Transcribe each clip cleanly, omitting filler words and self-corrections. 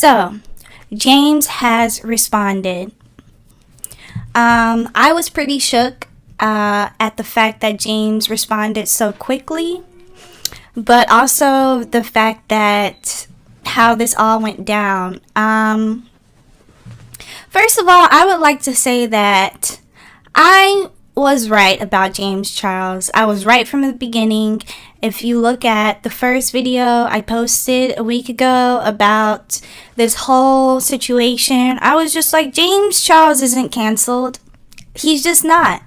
So, James has responded. I was pretty shook at the fact that James responded so quickly, but also the fact that how this all went down. First of all, I would like to say that I was right about James Charles. I was right from the beginning. If you look at the first video I posted a week ago about this whole situation, I was just like, James Charles isn't canceled. He's just not.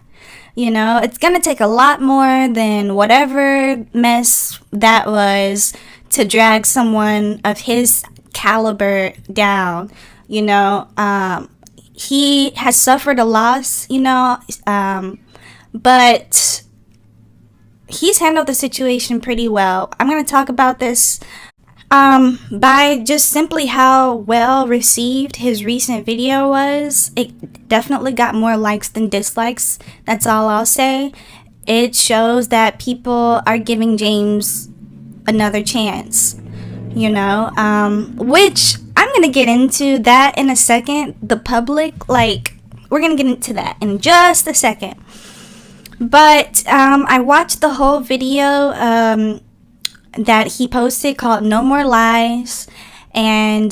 You know, it's gonna take a lot more than whatever mess that was to drag someone of his caliber down. You know, he has suffered a loss, you know, but he's handled the situation pretty well. I'm going to talk about this by just simply how well received his recent video was. It definitely got more likes than dislikes. That's all I'll say. It shows that people are giving James another chance, you know, which I'm going to get into that in a second. The public, like, we're going to get into that in just a second. But I watched the whole video that he posted called No More Lies. And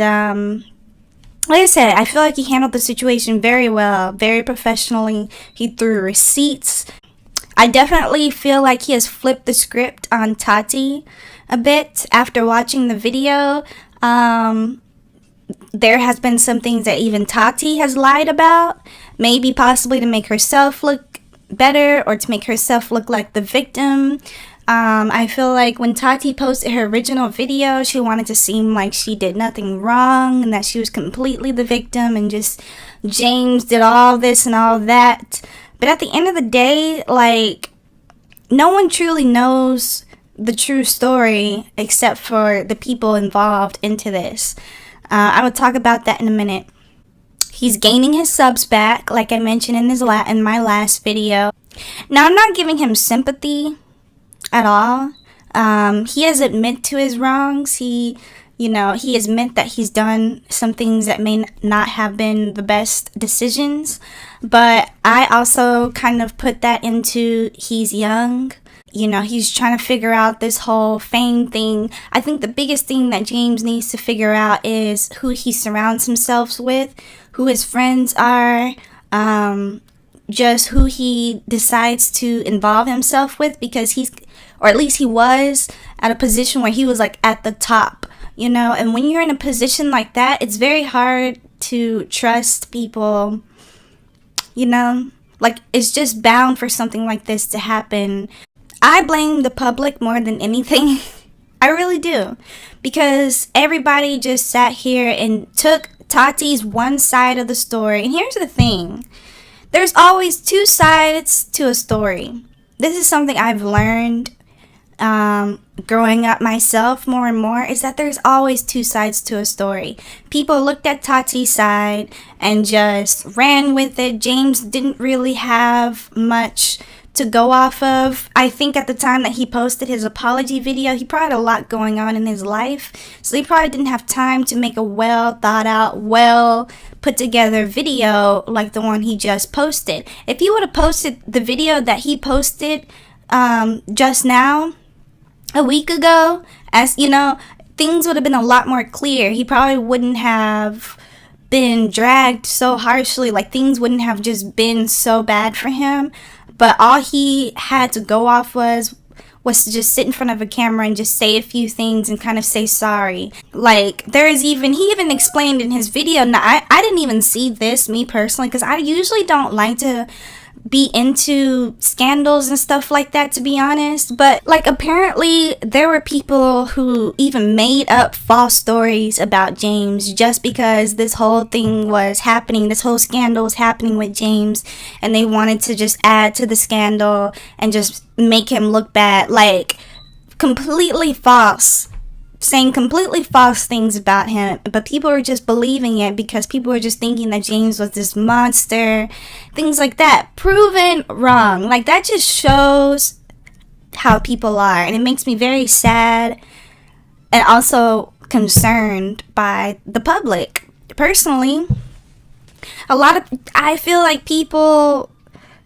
like I said, I feel like he handled the situation very well, very professionally. He threw receipts. I definitely feel like he has flipped the script on Tati a bit after watching the video. There has been some things that even Tati has lied about, maybe possibly to make herself look better or to make herself look like the victim. I feel like when Tati posted her original video, she wanted to seem like she did nothing wrong and that she was completely the victim and just James did all this and all that. But at the end of the day, like, no one truly knows the true story except for the people involved into this. I will talk about that in a minute. He's gaining his subs back, like I mentioned in my last video. Now, I'm not giving him sympathy at all. He has admitted to his wrongs. He has admitted that he's done some things that may not have been the best decisions. But I also kind of put that into he's young. You know, he's trying to figure out this whole fame thing. I think the biggest thing that James needs to figure out is who he surrounds himself with, who his friends are, just who he decides to involve himself with, because or at least he was at a position where he was like at the top, you know, and when you're in a position like that, it's very hard to trust people, you know, like it's just bound for something like this to happen. I blame the public more than anything. I really do, because everybody just sat here and took Tati's one side of the story. And here's the thing. There's always two sides to a story. This is something I've learned growing up myself more and more, is that there's always two sides to a story. People looked at Tati's side and just ran with it. James didn't really have much to go off of. I think at the time that he posted his apology video, he probably had a lot going on in his life, so he probably didn't have time to make a well thought out, well put together video like the one he just posted. If he would have posted the video that he posted just now, a week ago, as you know, things would have been a lot more clear. He probably wouldn't have been dragged so harshly, like things wouldn't have just been so bad for him. But all he had to go off was to just sit in front of a camera and just say a few things and kind of say sorry. Like, he even explained in his video. Now, I didn't even see this, me personally, because I usually don't like to be into scandals and stuff like that, to be honest. But, like, apparently there were people who even made up false stories about James just because this whole thing was happening, this whole scandal was happening with James, and they wanted to just add to the scandal and just make him look bad. Like, completely false, saying completely false things about him, but people were just believing it because people were just thinking that James was this monster, things like that. Proven wrong. Like, that just shows how people are, and it makes me very sad and also concerned by the public. Personally, I feel like people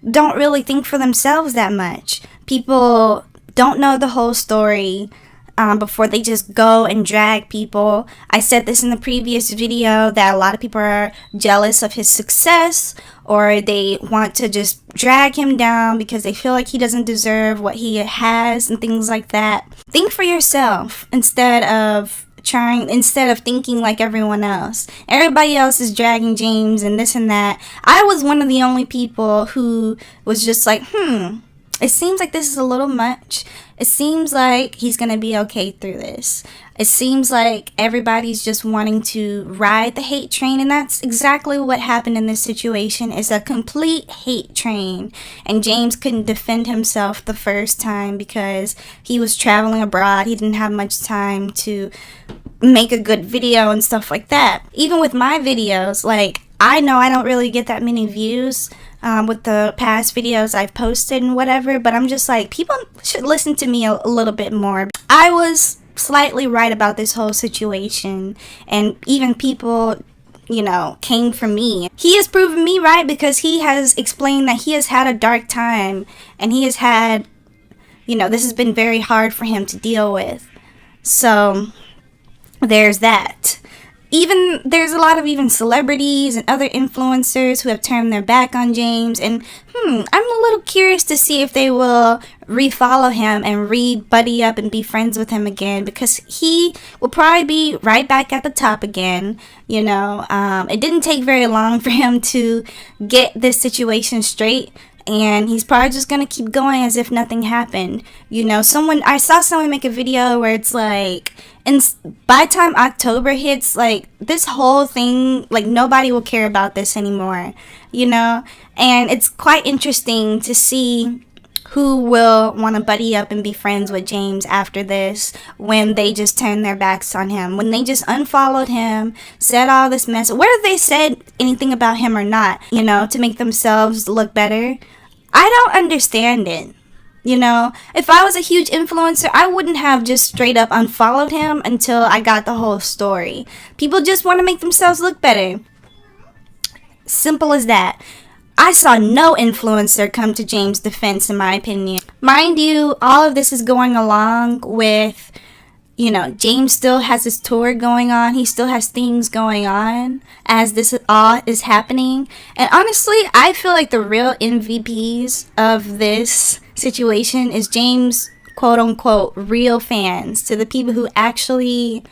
don't really think for themselves that much. People don't know the whole story before they just go and drag people. I said this in the previous video that a lot of people are jealous of his success, or they want to just drag him down because they feel like he doesn't deserve what he has and things like that. Think for yourself instead of thinking like everyone else. Everybody else is dragging James and this and that. I was one of the only people who was just like, it seems like this is a little much. It seems like he's gonna be okay through this. It seems like everybody's just wanting to ride the hate train, and that's exactly what happened in this situation. It's a complete hate train, and James couldn't defend himself the first time because he was traveling abroad. He didn't have much time to make a good video and stuff like that. Even with my videos, like, I know I don't really get that many views with the past videos I've posted and whatever, but I'm just like, people should listen to me a little bit more. I was slightly right about this whole situation, and even people, came for me. He has proven me right because he has explained that he has had a dark time, and he has had, this has been very hard for him to deal with. So there's that. There's a lot of even celebrities and other influencers who have turned their back on James, and I'm a little curious to see if they will refollow him and re-buddy up and be friends with him again, because he will probably be right back at the top again. It didn't take very long for him to get this situation straight, and he's probably just gonna keep going as if nothing happened. I saw someone make a video where it's like, and by the time October hits, like, this whole thing, like, nobody will care about this anymore, and it's quite interesting to see who will want to buddy up and be friends with James after this, when they just turned their backs on him, when they just unfollowed him, said all this mess, whether they said anything about him or not, to make themselves look better. I don't understand it. If I was a huge influencer, I wouldn't have just straight up unfollowed him until I got the whole story. People just want to make themselves look better. Simple as that. I saw no influencer come to James' defense, in my opinion. Mind you, all of this is going along with, James still has his tour going on. He still has things going on as this all is happening. And honestly, I feel like the real MVPs of this situation is James' quote-unquote real fans, to the people who actually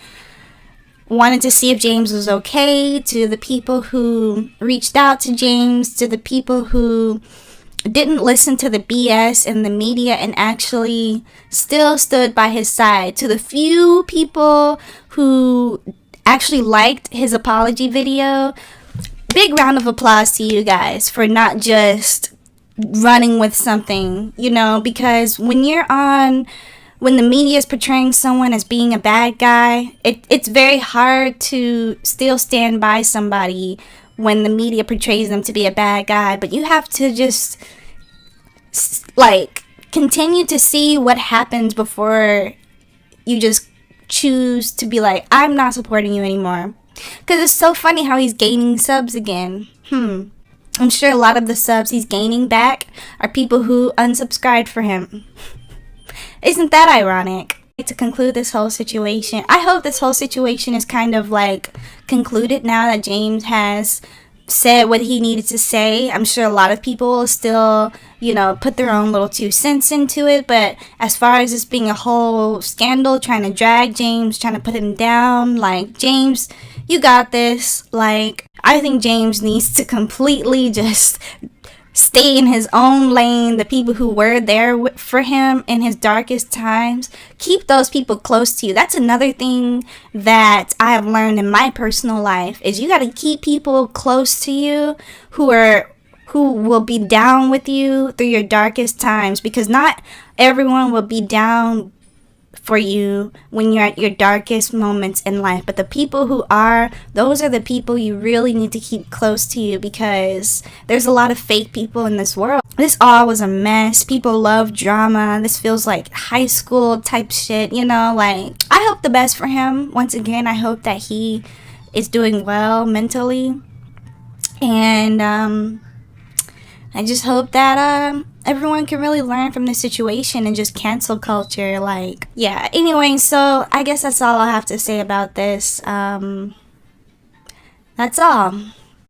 wanted to see if James was okay, to the people who reached out to James, to the people who didn't listen to the BS in the media and actually still stood by his side, to the few people who actually liked his apology video. Big round of applause to you guys for not just running with something, because when the media is portraying someone as being a bad guy, it's very hard to still stand by somebody when the media portrays them to be a bad guy. But you have to just, continue to see what happens before you just choose to be like, I'm not supporting you anymore. Because it's so funny how he's gaining subs again. I'm sure a lot of the subs he's gaining back are people who unsubscribed for him. Isn't that ironic? To conclude this whole situation, I hope this whole situation is kind of concluded now that James has said what he needed to say. I'm sure a lot of people will still, put their own little 2 cents into it, but as far as this being a whole scandal, trying to drag James, trying to put him down, James, you got this. I think James needs to completely just stay in his own lane. The people who were there for him in his darkest times, keep those people close to you. That's another thing that I have learned in my personal life, is you got to keep people close to you who will be down with you through your darkest times, because not everyone will be down for you when you're at your darkest moments in life. But the people who are, those are the people you really need to keep close to you, because there's a lot of fake people in this world. This all was a mess. People love drama. This feels like high school type shit, you know? Like, I hope the best for him. Once again, I hope that he is doing well mentally. And I just hope that everyone can really learn from this situation and just cancel culture. Like, yeah. Anyway, so I guess that's all I have to say about this. That's all.